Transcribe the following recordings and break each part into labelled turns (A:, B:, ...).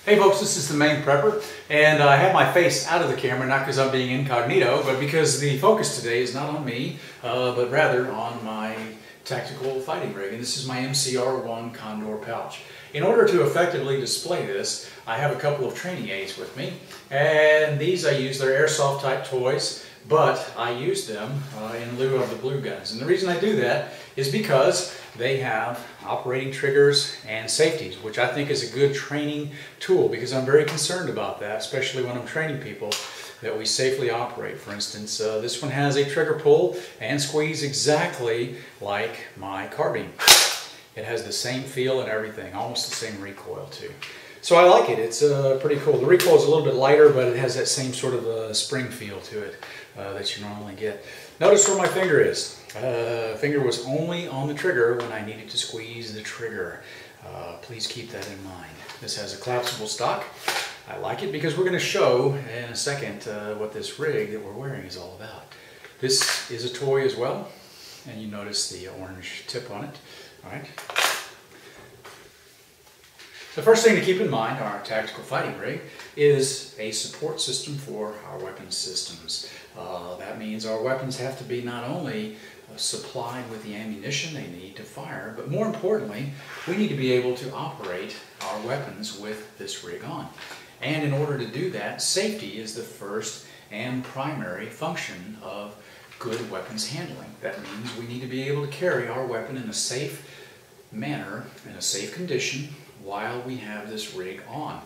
A: Hey folks, this is the Maine Prepper, and I have my face out of the camera, not because I'm being incognito, but because the focus today is not on me, but rather on my tactical fighting rig, and this is my MCR1 Condor pouch. In order to effectively display this, I have a couple of training aids with me, and these I use, they're airsoft type toys, but I use them in lieu of the blue guns. And the reason I do that is because they have operating triggers and safeties, which I think is a good training tool because I'm very concerned about that, especially when I'm training people that we safely operate. For instance, this one has a trigger pull and squeeze exactly like my carbine. It has the same feel and everything, almost the same recoil too. So I like it. It's pretty cool. The recoil is a little bit lighter, but it has that same sort of spring feel to it that you normally get. Notice where my finger is. Finger was only on the trigger when I needed to squeeze the trigger. Please keep that in mind. This has a collapsible stock. I like it because we're going to show in a second what this rig that we're wearing is all about. This is a toy as well, and you notice the orange tip on it. All right. The first thing to keep in mind on our tactical fighting rig is a support system for our weapon systems. That means our weapons have to be not only supplied with the ammunition they need to fire, but more importantly, we need to be able to operate our weapons with this rig on. And in order to do that, safety is the first and primary function of good weapons handling. That means we need to be able to carry our weapon in a safe manner, in a safe condition, while we have this rig on.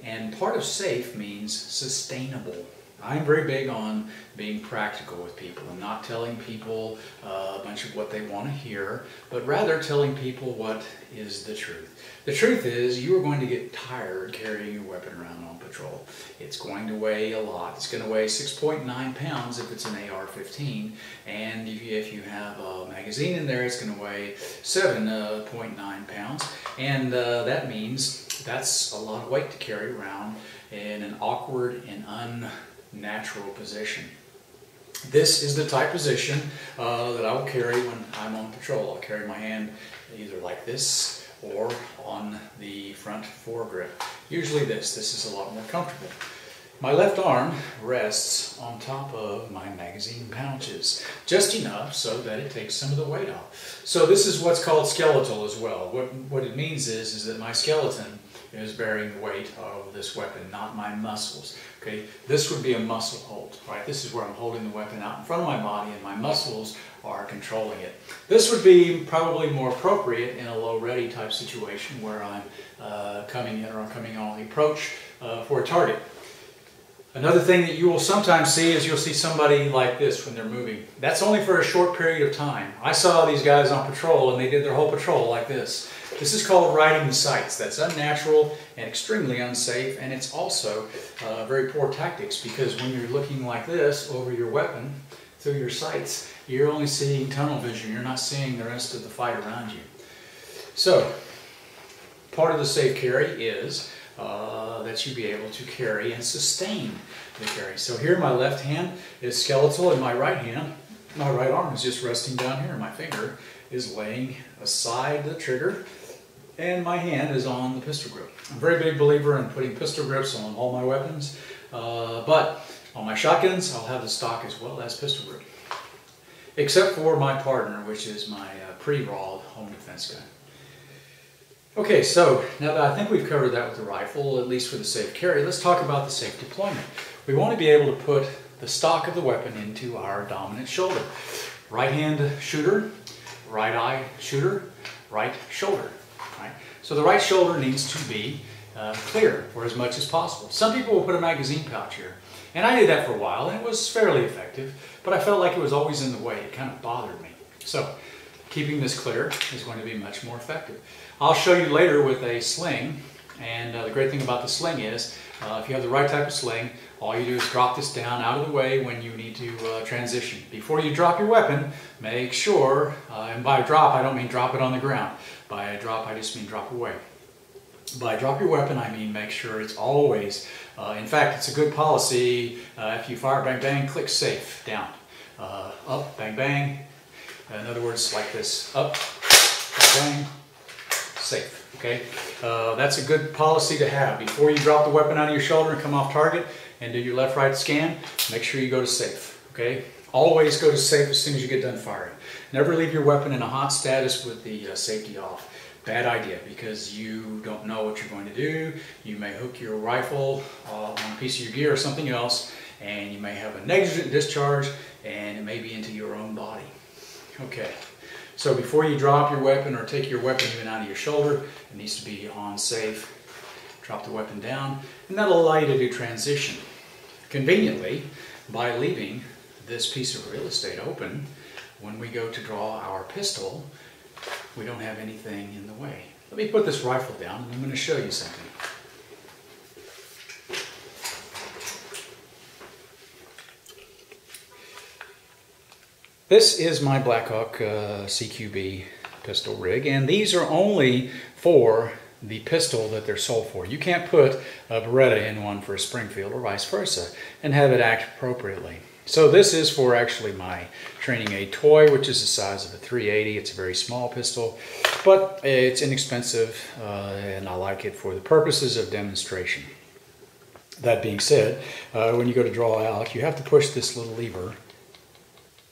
A: And part of safe means sustainable. I'm very big on being practical with people and not telling people a bunch of what they want to hear, but rather telling people what is the truth. The truth is you are going to get tired carrying your weapon around on patrol. It's going to weigh a lot. It's going to weigh 6.9 pounds if it's an AR-15, and if you have a magazine in there, it's going to weigh 7.9 pounds, and that means that's a lot of weight to carry around in an awkward and unnatural position. This is the type position that I will carry when I'm on patrol. I'll carry my hand either like this or on the front foregrip. Usually this is a lot more comfortable. My left arm rests on top of my magazine pouches, just enough so that it takes some of the weight off. So this is what's called skeletal as well. What it means is that my skeleton is bearing the weight of this weapon, not my muscles. Okay, this would be a muscle hold, right? This is where I'm holding the weapon out in front of my body and my muscles are controlling it. This would be probably more appropriate in a low ready type situation where I'm coming in or I'm coming on the approach for a target. Another thing that you will sometimes see is you'll see somebody like this when they're moving. That's only for a short period of time. I saw these guys on patrol and they did their whole patrol like this. This is called riding the sights. That's unnatural and extremely unsafe, and it's also very poor tactics because when you're looking like this over your weapon through your sights, you're only seeing tunnel vision. You're not seeing the rest of the fight around you. So part of the safe carry is that you be able to carry and sustain the carry. So here my left hand is skeletal and my right hand, my right arm is just resting down here. My finger is laying aside the trigger and my hand is on the pistol grip. I'm a very big believer in putting pistol grips on all my weapons, but on my shotguns I'll have the stock as well as pistol grip. Except for my partner, which is my pre-rawled home defense gun. Okay, so now that I think we've covered that with the rifle, at least for the safe carry, let's talk about the safe deployment. We want to be able to put the stock of the weapon into our dominant shoulder. Right hand shooter, right eye shooter, right shoulder. Right? So the right shoulder needs to be clear for as much as possible. Some people will put a magazine pouch here, and I did that for a while, and it was fairly effective, but I felt like it was always in the way. It kind of bothered me. So keeping this clear is going to be much more effective. I'll show you later with a sling, and the great thing about the sling is if you have the right type of sling, all you do is drop this down out of the way when you need to transition. Before you drop your weapon, make sure, and by drop I don't mean drop it on the ground. By drop I just mean drop away. By drop your weapon I mean make sure it's always, in fact it's a good policy, if you fire bang bang, click safe, down. Up, bang bang, in other words like this, up, bang bang, safe. Okay, that's a good policy to have. Before you drop the weapon out of your shoulder and come off target and do your left-right scan, make sure you go to safe. Okay, always go to safe as soon as you get done firing. Never leave your weapon in a hot status with the safety off. Bad idea, because you don't know what you're going to do. You may hook your rifle on a piece of your gear or something else, and you may have a negligent discharge, and it may be into your own body. Okay, so before you drop your weapon or take your weapon even out of your shoulder, it needs to be on safe. Drop the weapon down, and that'll allow you to do transition. Conveniently, by leaving this piece of real estate open, when we go to draw our pistol, we don't have anything in the way. Let me put this rifle down, and I'm going to show you something. This is my Blackhawk Cqb Pistol Rig, and these are only for the pistol that they're sold for. You can't put a Beretta in one for a Springfield or vice versa and have it act appropriately. So this is for actually my training aid toy, which is the size of a .380. It's a very small pistol, but it's inexpensive, and I like it for the purposes of demonstration. That being said, when you go to draw out, you have to push this little lever.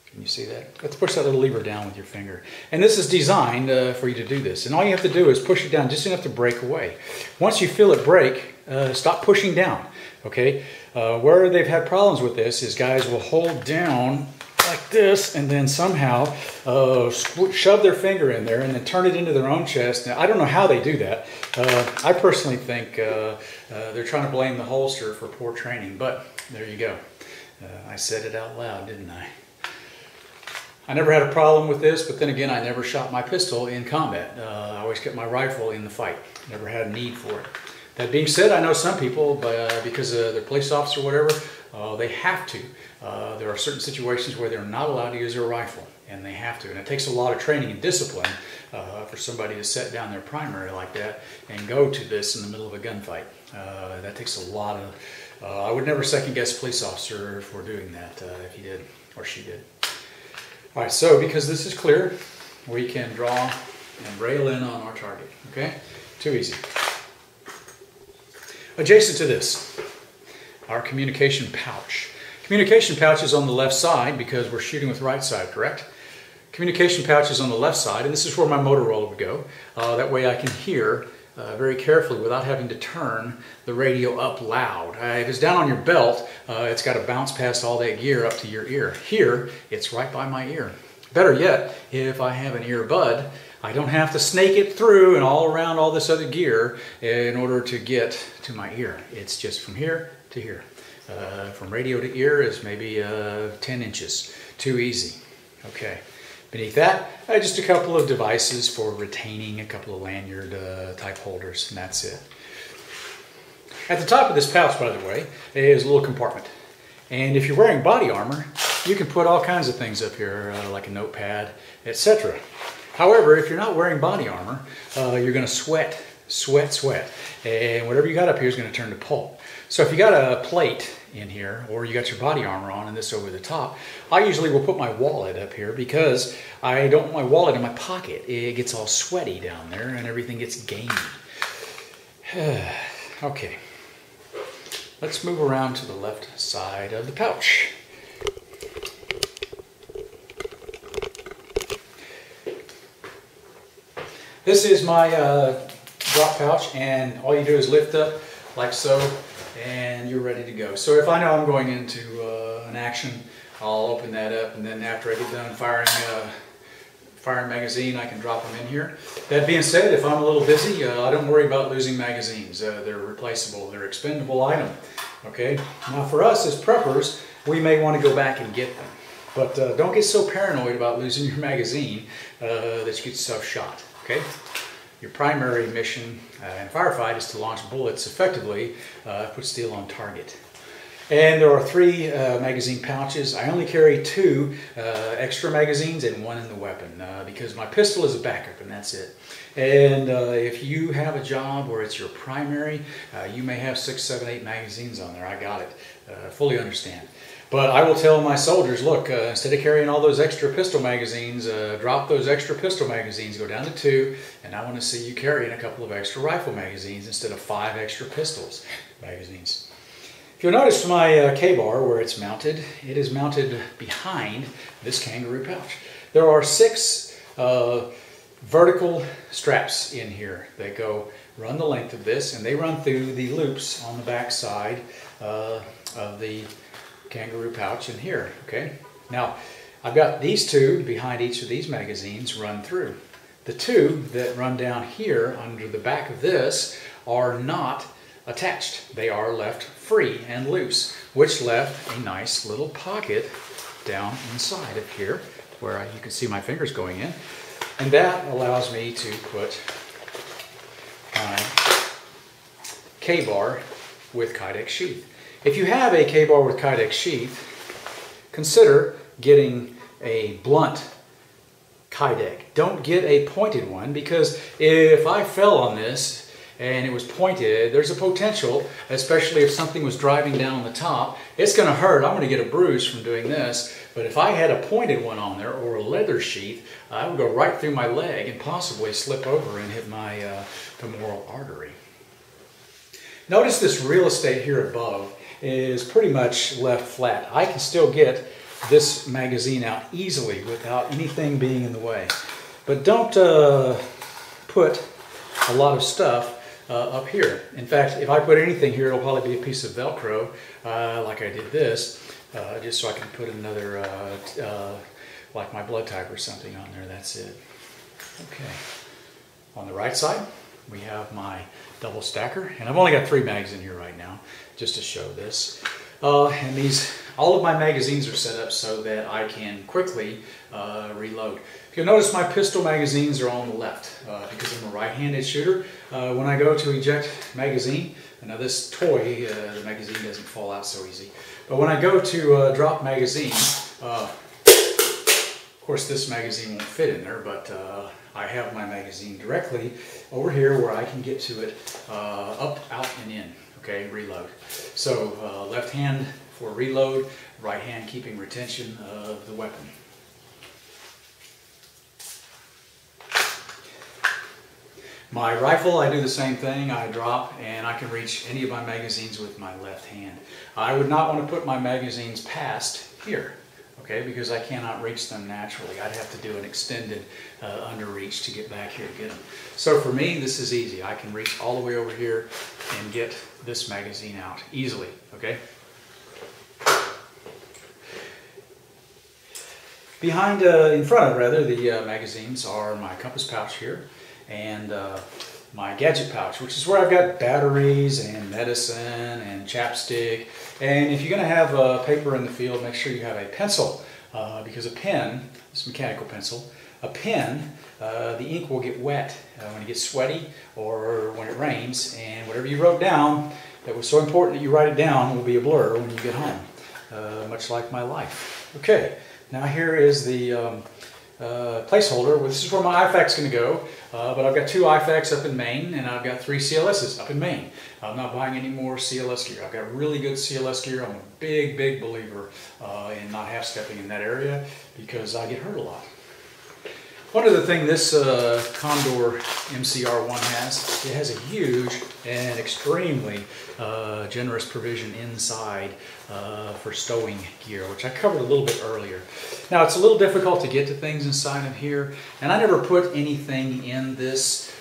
A: Can you see that? You have to push that little lever down with your finger. And this is designed for you to do this. And all you have to do is push it down just enough to break away. Once you feel it break, stop pushing down. Okay? Where they've had problems with this is guys will hold down like this and then somehow shove their finger in there and then turn it into their own chest. Now, I don't know how they do that. I personally think they're trying to blame the holster for poor training, but there you go. I said it out loud, didn't I? I never had a problem with this, but then again, I never shot my pistol in combat. I always kept my rifle in the fight. Never had a need for it. That being said, I know some people, because they're police officer or whatever, they have to. There are certain situations where they're not allowed to use their rifle, and they have to. And it takes a lot of training and discipline for somebody to set down their primary like that and go to this in the middle of a gunfight. That takes a lot of... I would never second guess a police officer for doing that if he did or she did. All right, so because this is clear, we can draw and rail in on our target, okay? Too easy. Adjacent to this, our communication pouch. Communication pouch is on the left side because we're shooting with right side, correct? Communication pouch is on the left side, and this is where my Motorola would go. That way I can hear very carefully without having to turn the radio up loud. If it's down on your belt, it's got to bounce past all that gear up to your ear. Here, it's right by my ear. Better yet, if I have an earbud, I don't have to snake it through and all around all this other gear in order to get to my ear. It's just from here to here. From radio to ear is maybe 10 inches. Too easy. Okay. Beneath that, just a couple of devices for retaining, a couple of lanyard type holders, and that's it. At the top of this pouch, by the way, is a little compartment. And if you're wearing body armor, you can put all kinds of things up here, like a notepad, etc. However, if you're not wearing body armor, you're going to sweat. And whatever you got up here is going to turn to pulp. So if you got a plate in here, or you got your body armor on and this over the top, I usually will put my wallet up here because I don't want my wallet in my pocket. It gets all sweaty down there and everything gets gamey. Okay, let's move around to the left side of the pouch. This is my drop pouch, and all you do is lift up like so, and you're ready to go. So if I know I'm going into an action, I'll open that up, and then after I get done firing magazine, I can drop them in here. That being said, if I'm a little busy, I don't worry about losing magazines. They're replaceable, they're expendable item. Okay. Now for us as preppers, we may want to go back and get them, but don't get so paranoid about losing your magazine that you get yourself shot. Okay. Your primary mission in firefight is to launch bullets effectively, put steel on target. And there are 3 magazine pouches. I only carry 2 extra magazines and 1 in the weapon because my pistol is a backup and that's it. And if you have a job where it's your primary, you may have 6, 7, 8 magazines on there. I got it. Fully understand. But I will tell my soldiers, look, instead of carrying all those extra pistol magazines, drop those extra pistol magazines, go down to 2, and I want to see you carrying a couple of extra rifle magazines instead of 5 extra pistols magazines. If you'll notice my K-bar where it's mounted, it is mounted behind this kangaroo pouch. There are 6 vertical straps in here that run the length of this, and they run through the loops on the back side of the kangaroo pouch in here. Okay, now I've got these 2 behind each of these magazines run through. The 2 that run down here under the back of this are not attached. They are left free and loose, which left a nice little pocket down inside of here where you can see my fingers going in, and that allows me to put my K-bar with Kydex sheath. If you have a K-bar with Kydex sheath, consider getting a blunt Kydex. Don't get a pointed one, because if I fell on this and it was pointed, there's a potential, especially if something was driving down on the top, it's going to hurt. I'm going to get a bruise from doing this. But if I had a pointed one on there or a leather sheath, I would go right through my leg and possibly slip over and hit my femoral artery. Notice this real estate here above is pretty much left flat. I can still get this magazine out easily without anything being in the way. But don't put a lot of stuff up here. In fact, if I put anything here, it'll probably be a piece of Velcro, like I did this, just so I can put another, like my blood type or something on there. That's it. Okay. On the right side, we have my double stacker, and I've only got 3 mags in here right now, just to show this. And all of my magazines are set up so that I can quickly reload. If you'll notice, my pistol magazines are on the left because I'm a right-handed shooter. When I go to eject magazine, now this toy, the magazine doesn't fall out so easy, but when I go to drop magazine, of course this magazine won't fit in there, but I have my magazine directly over here where I can get to it up, out, and in. Okay, reload. So left hand for reload, right hand keeping retention of the weapon. My rifle, I do the same thing. I drop and I can reach any of my magazines with my left hand. I would not want to put my magazines past here, okay, because I cannot reach them naturally. I'd have to do an extended underreach to get back here to get them. So for me, this is easy. I can reach all the way over here and get this magazine out easily, okay? Behind, in front of rather, the magazines are my compass pouch here, and my gadget pouch, which is where I've got batteries and medicine and chapstick. And if you're going to have paper in the field, make sure you have a pencil, because a pen, this mechanical pencil, a pen, the ink will get wet when it gets sweaty or when it rains, and whatever you wrote down that was so important that you write it down will be a blur when you get home, much like my life. Okay, now here is the placeholder. Well, this is where my IFAK's going to go, but I've got 2 IFAKs up in Maine, and I've got 3 CLSs up in Maine. I'm not buying any more CLS gear. I've got really good CLS gear. I'm a big believer in not half-stepping in that area because I get hurt a lot. One other thing this Condor MCR1 has, it has a huge and extremely generous provision inside for stowing gear, which I covered a little bit earlier. Now, it's a little difficult to get to things inside of here, and I never put anything in this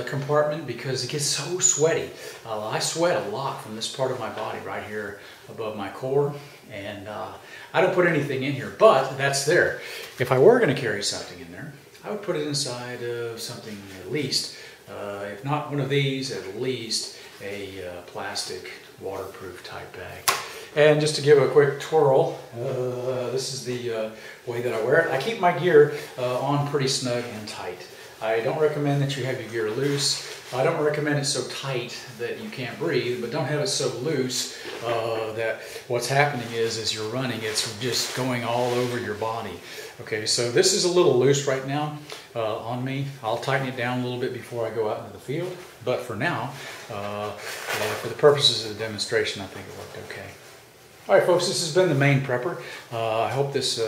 A: compartment because it gets so sweaty. I sweat a lot from this part of my body right here above my core, and I don't put anything in here, but that's there. If I were going to carry something in there, I would put it inside of something, at least, if not one of these, at least a plastic waterproof type bag. And just to give a quick twirl, this is the way that I wear it. I keep my gear on pretty snug and tight. I don't recommend that you have your gear loose. I don't recommend it so tight that you can't breathe, but don't have it so loose that what's happening is as you're running, it's just going all over your body. Okay, so this is a little loose right now on me. I'll tighten it down a little bit before I go out into the field, but for now, for the purposes of the demonstration, I think it worked okay. All right, folks, this has been the Maine Prepper. I hope this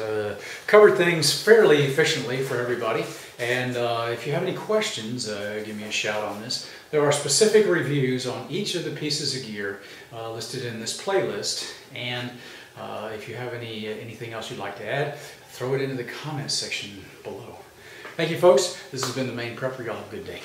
A: covered things fairly efficiently for everybody. And if you have any questions, give me a shout on this. There are specific reviews on each of the pieces of gear listed in this playlist. And if you have anything else you'd like to add, throw it into the comments section below. Thank you, folks. This has been the Maine Prepper. Y'all have a good day.